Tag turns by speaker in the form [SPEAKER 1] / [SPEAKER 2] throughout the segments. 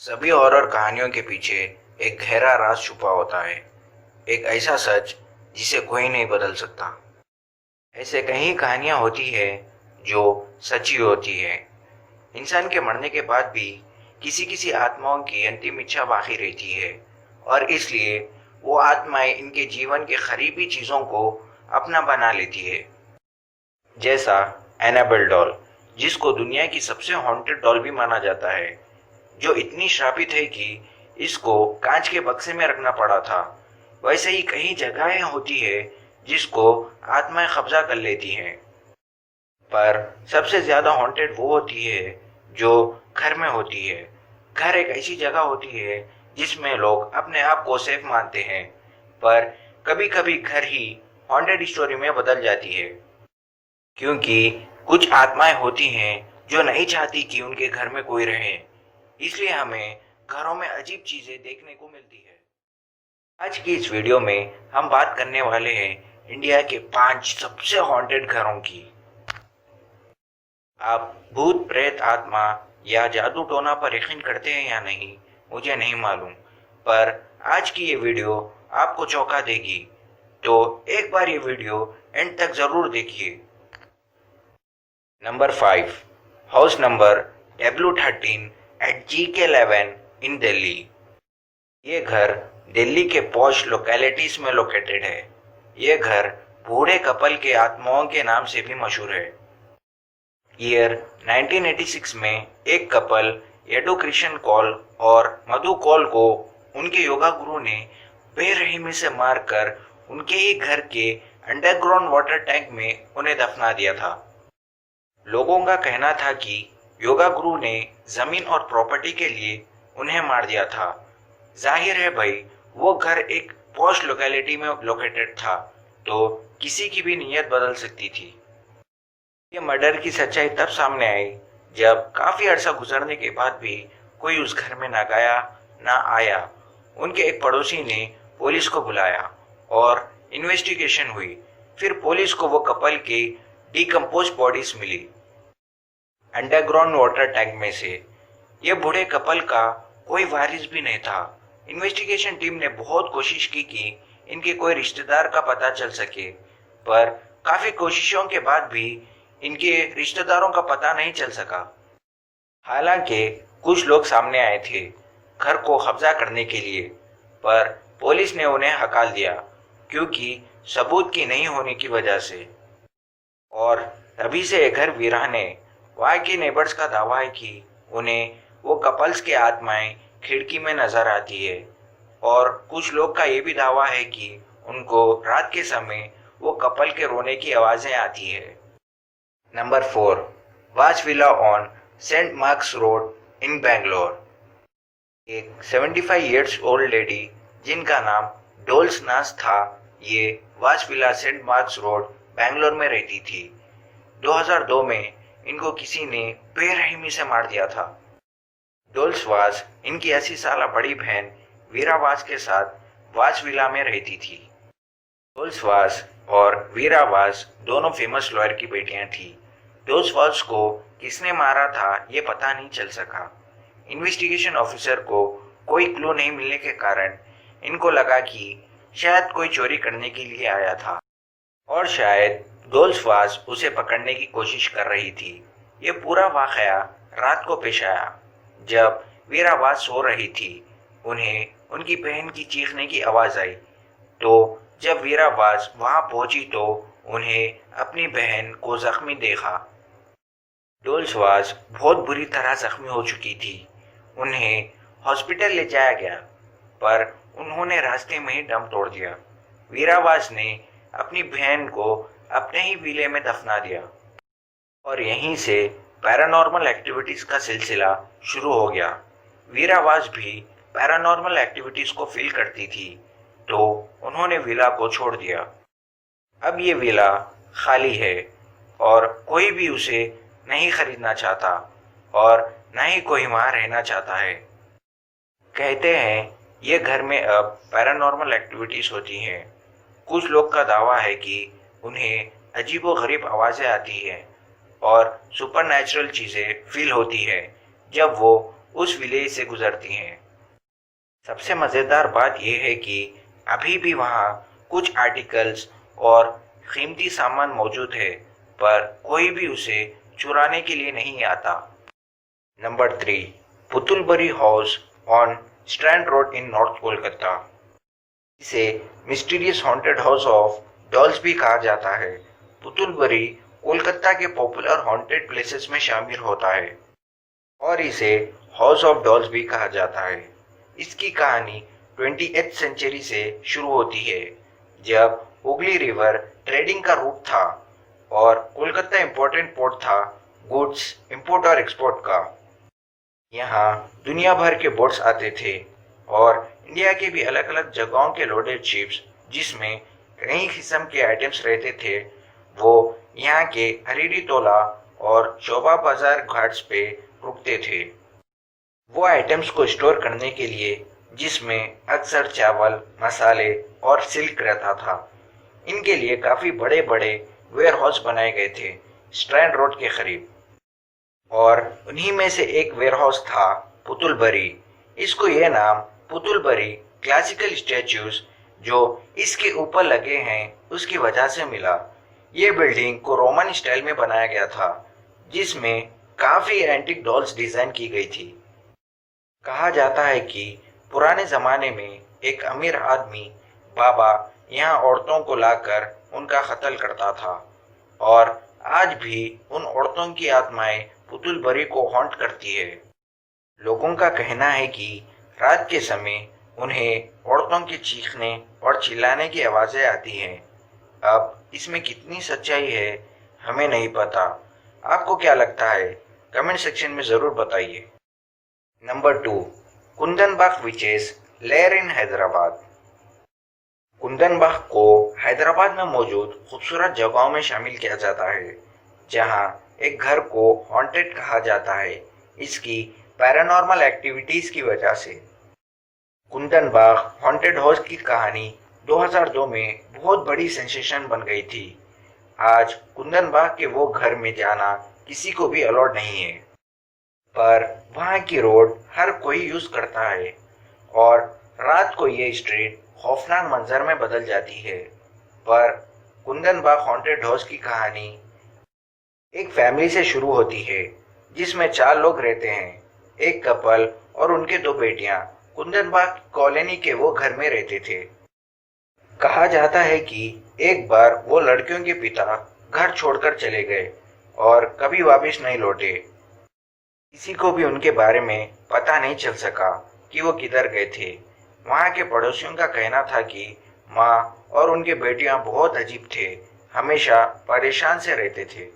[SPEAKER 1] सभी हॉरर कहानियों के पीछे एक गहरा राज छुपा होता है। एक ऐसा सच जिसे कोई नहीं बदल सकता। ऐसे कई कहानियां होती है जो सच्ची होती है। इंसान के मरने के बाद भी किसी किसी आत्माओं की अंतिम इच्छा बाकी रहती है और इसलिए वो आत्माएं इनके जीवन के करीबी चीजों को अपना बना लेती है। जैसा एनाबेल डॉल, जिसको दुनिया की सबसे हॉन्टेड डॉल भी माना जाता है, जो इतनी श्रापित है कि इसको कांच के बक्से में रखना पड़ा था। वैसे ही कई जगहें होती है जिसको आत्माएं कब्जा कर लेती हैं। पर सबसे ज्यादा हॉन्टेड वो होती है जो घर में होती है। घर एक ऐसी जगह होती है जिसमें लोग अपने आप को सेफ मानते हैं, पर कभी कभी घर ही हॉन्टेड स्टोरी में बदल जाती है, क्योंकि कुछ आत्माएं होती हैं जो नहीं चाहती कि उनके घर में कोई रहे। इसलिए हमें घरों में अजीब चीजें देखने को मिलती है। आज की इस वीडियो में हम बात करने वाले हैं इंडिया के 5 सबसे हॉन्टेड घरों की। आप भूत प्रेत आत्मा या जादू टोना पर यकीन करते हैं या नहीं, मुझे नहीं मालूम, पर आज की ये वीडियो आपको चौंका देगी। तो एक बार ये वीडियो एंड तक जरूर देखिए। Number 5, house number W13 at GK11 in Delhi. ये घर दिल्ली के पॉश लोकेलिटीज में लोकेटेड है। ये घर बूढ़े कपल के आत्माओं के नाम से भी मशहूर है। ईयर 1986 में एक कपल येडू कृष्ण कौल और मधु कौल को उनके योगा गुरु ने बेरहमी से मारकर उनके ही घर के अंडरग्राउंड वाटर टैंक में उन्हें दफना दिया था। लोगों का कहना था कि योगा गुरु ने जमीन और प्रॉपर्टी के लिए उन्हें मार दिया था। जाहिर है भाई, वो घर एक पॉश लोकेलिटी में लोकेटेड था, तो किसी की भी नीयत बदल सकती थी। ये मर्डर की सच्चाई तब सामने आई जब काफी अरसा गुजरने के बाद भी कोई उस घर में ना गया ना आया। उनके एक पड़ोसी ने पुलिस को बुलाया और इन्वेस्टिगेशन हुई। फिर पुलिस को वो कपल की डिकम्पोज बॉडीज मिली अंडरग्राउंड वाटर टैंक में से। ये बूढ़े कपल का कोई वारिस भी नहीं था। इन्वेस्टिगेशन टीम ने बहुत कोशिश की कि इनके कोई रिश्तेदार का पता चल सके, पर काफी कोशिशों के बाद भी इनके रिश्तेदारों का पता नहीं चल सका। हालांकि कुछ लोग सामने आए थे घर को कब्जा करने के लिए, पर पुलिस ने उन्हें हकाल दिया क्योंकि सबूत की नहीं होने की वजह से। और तभी से ये घर वीरान है। वहाँ के नेबर्स का दावा है कि उन्हें वो कपल्स की आत्माएं खिड़की में नजर आती है, और कुछ लोग का ये भी दावा है कि उनको रात के समय वो कपल के रोने की आवाजें आती है। Number 4, watch villa on Saint marks road in Bangalore. एक 75 इयर्स ओल्ड लेडी जिनका नाम डोल्स नास था, ये वाच villa Saint marks Road Bangalore में रहती थी। 2002 में इनको किसी ने बेरहमी से मार दिया था। डोल्स वाज इनकी 80 साल बड़ी बहन वीरा वाज के साथ वाच विला में रहती थी। डोल्स वाज और वीरा वाज दोनों फेमस लॉयर की बेटियां थी। डोल्स वाज को किसने मारा था ये पता नहीं चल सका। इन्वेस्टिगेशन ऑफिसर को कोई क्लू नहीं मिलने के कारण इनको लगा कि शायद कोई चोरी करने के लिए आया था और शायद डोल्स वाज उसे पकड़ने की कोशिश कर रही थी। ये पूरा वाकया रात को पेश आया जब वीरा वाज सो रही थी। उन्हें उनकी बहन की चीखने की आवाज आई, तो जब वीरा वाज वहां पहुंची तो उन्हें अपनी बहन को जख्मी देखा। डोल्स वाज बहुत बुरी तरह जख्मी हो चुकी थी। उन्हें हॉस्पिटल ले जाया गया, पर उन्होंने रास्ते में ही दम तोड़ दिया। वीरा वाज ने अपनी बहन को अपने ही विले में दफना दिया और यहीं से पैरानॉर्मल एक्टिविटीज का सिलसिला शुरू हो गया। वीरा वाज भी पैरानॉर्मल एक्टिविटीज को फील करती थी, तो उन्होंने विला को छोड़ दिया। अब ये विला खाली है और कोई भी उसे नहीं खरीदना चाहता और न ही कोई वहां रहना चाहता है। कहते हैं ये घर में अब पैरानॉर्मल एक्टिविटीज होती हैं। कुछ लोग का दावा है कि उन्हें अजीबोगरीब आवाजें आती हैं और सुपरनैचुरल चीजें फील होती है जब वो उस विलेज से गुजरती हैं। सबसे मज़ेदार बात यह है कि अभी भी वहाँ कुछ आर्टिकल्स और कीमती सामान मौजूद है, पर कोई भी उसे चुराने के लिए नहीं आता। Number 3, Putulbari house on Strand Road in north Kolkata. इसे mysterious haunted house of dolls भी कहा जाता है। पुतुलबरी कोलकाता के पॉपुलर हॉन्टेड प्लेसेस में शामिल होता है और इसे हाउस ऑफ डॉल्स भी कहा जाता है। इसकी कहानी 20th सेंचुरी से शुरू होती है, जब हुगली रिवर ट्रेडिंग का रूट था और कोलकाता इंपॉर्टेंट पोर्ट था गुड्स इंपोर्ट और एक्सपोर्ट का। यहाँ दुनिया भर के बोट्स आते थे और इंडिया के भी अलग अलग जगहों के लोडेड शिप्स, जिसमें कई किस्म के आइटम्स रहते थे, वो यहाँ के हरीरी तोला और शोभा बाजार घाट्स पे रुकते थे। वो आइटम्स को स्टोर करने के लिए, जिसमें अक्सर चावल, मसाले और सिल्क रहता था। इनके लिए काफ़ी बड़े बड़े वेयर हाउस बनाए गए थे स्ट्रैंड रोड के करीब, और उन्हीं में से एक वेयर हाउस था पुतुलबरी। इसको यह नाम पुतुलबरी क्लासिकल स्टैच्यूज जो इसके ऊपर लगे हैं उसकी वजह से मिला। ये बिल्डिंग को रोमन स्टाइल में बनाया गया था, जिसमें काफ़ी एंटिक डॉल्स डिज़ाइन की गई थी। कहा जाता है कि पुराने ज़माने में एक अमीर आदमी बाबा यहाँ औरतों को लाकर उनका कत्ल करता था, और आज भी उन औरतों की आत्माएं पुतुलबरी को हॉन्ट करती है। लोगों का कहना है कि रात के समय उन्हें औरतों के चीखने और चिल्लाने की आवाज़ें आती हैं। अब इसमें कितनी सच्चाई है हमें नहीं पता। आपको क्या लगता है? कमेंट सेक्शन में ज़रूर बताइए। Number 2, Kundanbagh witches lair in Hyderabad. Kundanbagh को हैदराबाद में मौजूद खूबसूरत जगहों में शामिल किया जाता है, जहां एक घर को हॉन्टेड कहा जाता है इसकी पैरानॉर्मल एक्टिविटीज़ की वजह से। कुंदनबाग हॉन्टेड हाउस की कहानी 2002 में बहुत बड़ी सेंसेशन बन गई थी। आज कुंदनबाग के वो घर में जाना किसी को भी अलाउड नहीं है, पर वहाँ की रोड हर कोई यूज़ करता है और रात को ये स्ट्रीट खौफनाक मंजर में बदल जाती है। पर कुंदनबाग हॉन्टेड हाउस की कहानी एक फैमिली से शुरू होती है, जिसमें 4 लोग रहते हैं। एक कपल और उनके 2 बेटियां कुंदनबाग कॉलोनी के वो घर में रहते थे। कहा जाता है कि एक बार वो लड़कियों के पिता घर छोड़कर चले गए और कभी वापस नहीं लौटे। किसी को भी उनके बारे में पता नहीं चल सका कि वो किधर गए थे। वहाँ के पड़ोसियों का कहना था कि माँ और उनके बेटियां बहुत अजीब थे, हमेशा परेशान से रहते थे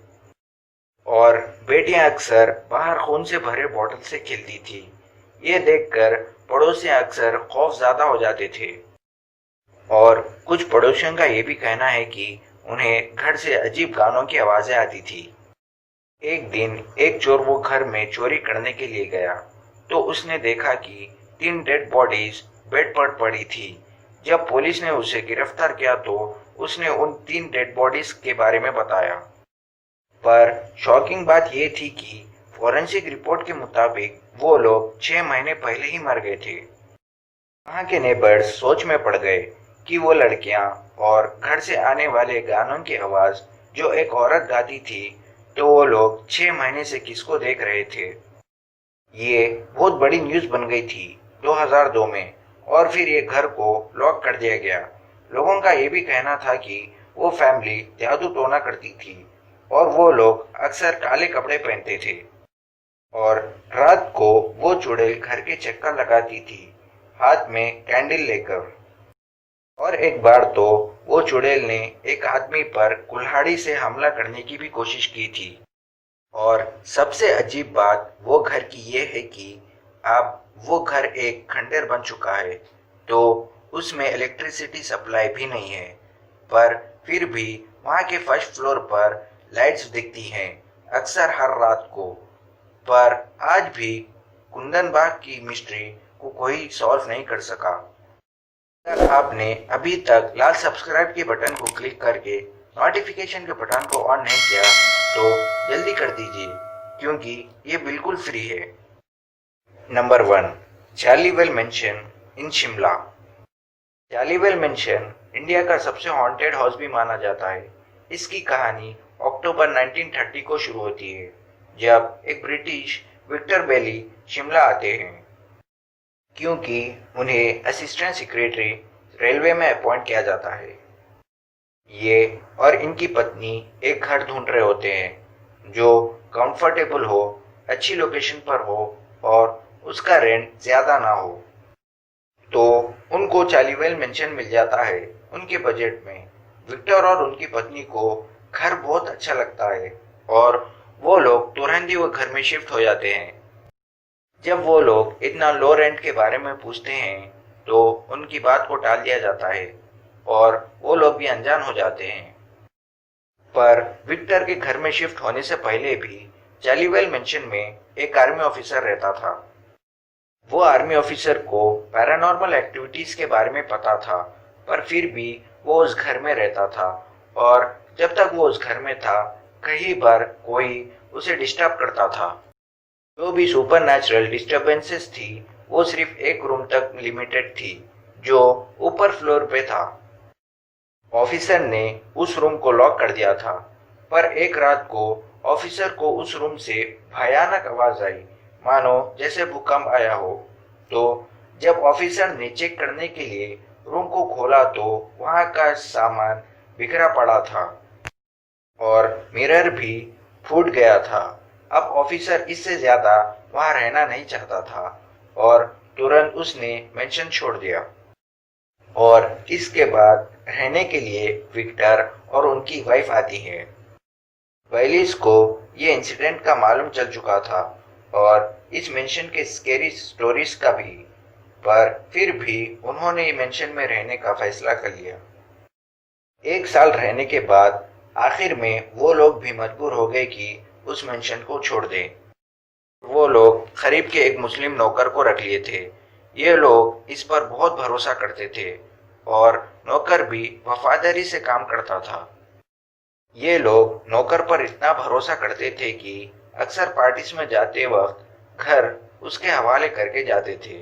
[SPEAKER 1] और बेटियां अक्सर बाहर खून से भरे बोतल से खेलती थी। ये देखकर पड़ोसी अक्सर खौफज़दा हो जाते थे और कुछ पड़ोसियों का ये भी कहना है कि उन्हें घर से अजीब गानों की आवाज़ें आती थी। एक दिन एक चोर वो घर में चोरी करने के लिए गया तो उसने देखा कि 3 डेड बॉडीज बेड पर पड़ी थी। जब पुलिस ने उसे गिरफ्तार किया तो उसने उन 3 डेड बॉडीज के बारे में बताया। पर शॉकिंग बात यह थी कि फॉरेंसिक रिपोर्ट के मुताबिक वो लोग 6 महीने पहले ही मर गए थे। वहाँ के नेबर्स सोच में पड़ गए कि वो लड़कियाँ और घर से आने वाले गानों की आवाज़ जो एक औरत गाती थी, तो वो लोग 6 महीने से किसको देख रहे थे। ये बहुत बड़ी न्यूज़ बन गई थी 2002 में और फिर ये घर को लॉक कर दिया गया। लोगों का ये भी कहना था कि वो फैमिली जादू टोना करती थी और वो लोग अक्सर काले कपड़े पहनते थे और रात को वो चुड़ैल घर के चक्कर लगाती थी, हाथ में कैंडल लेकर। और एक बार तो वो चुड़ैल ने एक आदमी पर कुल्हाड़ी से हमला करने की भी कोशिश की थी। और सबसे अजीब बात वो घर की ये है कि अब वो घर एक खंडर बन चुका है, तो उसमें इलेक्ट्रिसिटी सप्लाई भी नहीं है, पर फिर भी वहाँ के फर्स्ट फ्लोर पर लाइट्स दिखती हैं अक्सर हर रात को। पर आज भी कुंदनबाग की मिस्ट्री को कोई सॉल्व नहीं कर सका। अगर आपने अभी तक लाल सब्सक्राइब के बटन को क्लिक करके नोटिफिकेशन के बटन को ऑन नहीं किया तो जल्दी कर दीजिए, क्योंकि ये बिल्कुल फ्री है। Number 1, Charleville mansion in Shimla. Charleville mansion India का सबसे हॉन्टेड हाउस भी माना जाता है। इसकी कहानी अक्टूबर 1930 को शुरू होती है, जब एक ब्रिटिश विक्टर बेली शिमला आते हैं, क्योंकि उन्हें असिस्टेंट सेक्रेटरी रेलवे में अपॉइंट किया जाता है। ये और इनकी पत्नी एक घर ढूंढ रहे होते हैं जो कंफर्टेबल हो, अच्छी लोकेशन पर हो और उसका रेंट ज्यादा ना हो। तो उनको चार्लीवेल मेंशन मिल जाता है उनके बजट में। विक्टर और उनकी पत्नी को घर बहुत अच्छा लगता है और वो लोग तुरंत ही वो घर में शिफ्ट हो जाते हैं। जब वो लोग इतना लो रेंट के बारे में पूछते हैं तो उनकी बात को टाल दिया जाता है और वो लोग भी अनजान हो जाते हैं। पर विक्टर के घर में शिफ्ट होने से पहले भी चार्लीवेल मेंशन में एक आर्मी ऑफिसर रहता था। वो आर्मी ऑफिसर को पैरानॉर्मल एक्टिविटीज के बारे में पता था, पर फिर भी वो उस घर में रहता था और जब तक वो उस घर में था कई बार कोई उसे डिस्टर्ब करता था। जो भी सुपरनैचुरल डिस्टरबेंसेस थी वो सिर्फ एक रूम तक लिमिटेड थी, जो ऊपर फ्लोर पे था। ऑफिसर ने उस रूम को लॉक कर दिया था, पर एक रात को ऑफिसर को उस रूम से भयानक आवाज आई, मानो जैसे भूकंप आया हो। तो जब ऑफिसर ने चेक करने के लिए रूम को खोला तो वहां का सामान बिखरा पड़ा था और मिरर भी फूट गया था। अब ऑफिसर इससे ज्यादा वहां रहना नहीं चाहता था और तुरंत उसने मेंशन छोड़ दिया। और इसके बाद रहने के लिए विक्टर और उनकी वाइफ आती है। वेलिस को ये इंसिडेंट का मालूम चल चुका था और इस मेंशन के स्केरी स्टोरीज का भी, पर फिर भी उन्होंने मेंशन में रहने का फैसला कर लिया। 1 साल रहने के बाद आखिर में वो लोग भी मजबूर हो गए कि उस मेंशन को छोड़ दें। वो लोग करीब के एक मुस्लिम नौकर को रख लिए थे। ये लोग इस पर बहुत भरोसा करते थे और नौकर भी वफादारी से काम करता था। ये लोग नौकर पर इतना भरोसा करते थे कि अक्सर पार्टीज में जाते वक्त घर उसके हवाले करके जाते थे।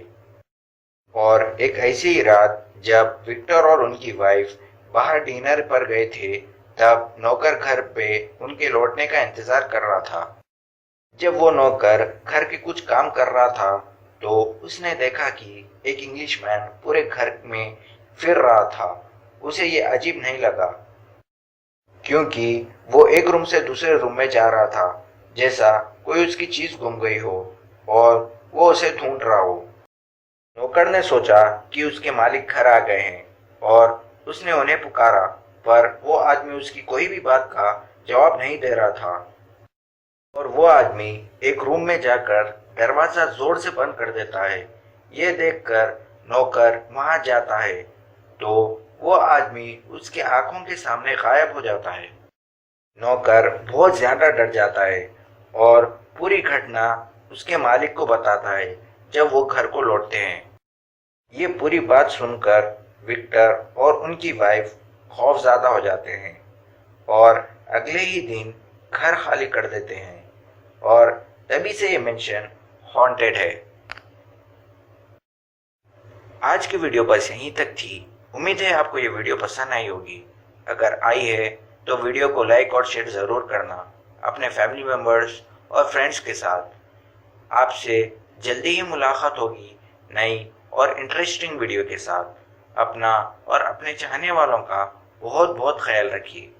[SPEAKER 1] और एक ऐसी ही रात जब विक्टर और उनकी वाइफ बाहर डिनर पर गए थे, तब नौकर घर पे उनके लौटने का इंतजार कर रहा था। जब वो नौकर घर के कुछ काम कर रहा था तो उसने देखा कि एक इंग्लिशमैन पूरे घर में फिर रहा था। उसे ये अजीब नहीं लगा, क्योंकि वो एक रूम से दूसरे रूम में जा रहा था, जैसा कोई उसकी चीज गुम गई हो और वो उसे ढूंढ रहा हो। नौकर ने सोचा कि उसके मालिक घर आ गए हैं और उसने उन्हें पुकारा, पर वो आदमी उसकी कोई भी बात का जवाब नहीं दे रहा था। और वो आदमी एक रूम में जाकर दरवाजा जोर से बंद कर देता है। ये देखकर नौकर वहां जाता है तो वो आदमी उसके आंखों के सामने गायब हो जाता है। नौकर बहुत ज्यादा डर जाता है और पूरी घटना उसके मालिक को बताता है जब वो घर को लौटते हैं। ये पूरी बात सुनकर विक्टर और उनकी वाइफ खौफज़दा हो जाते हैं और अगले ही दिन घर खाली कर देते हैं और तभी से ये मेंशन हॉन्टेड है। आज की वीडियो बस यहीं तक थी। उम्मीद है आपको ये वीडियो पसंद आई होगी। अगर आई है तो वीडियो को लाइक और शेयर ज़रूर करना अपने फैमिली मेम्बर्स और फ्रेंड्स के साथ। आपसे जल्दी ही मुलाकात होगी नई और इंटरेस्टिंग वीडियो के साथ। अपना और अपने चाहने वालों का बहुत बहुत ख्याल रखिए।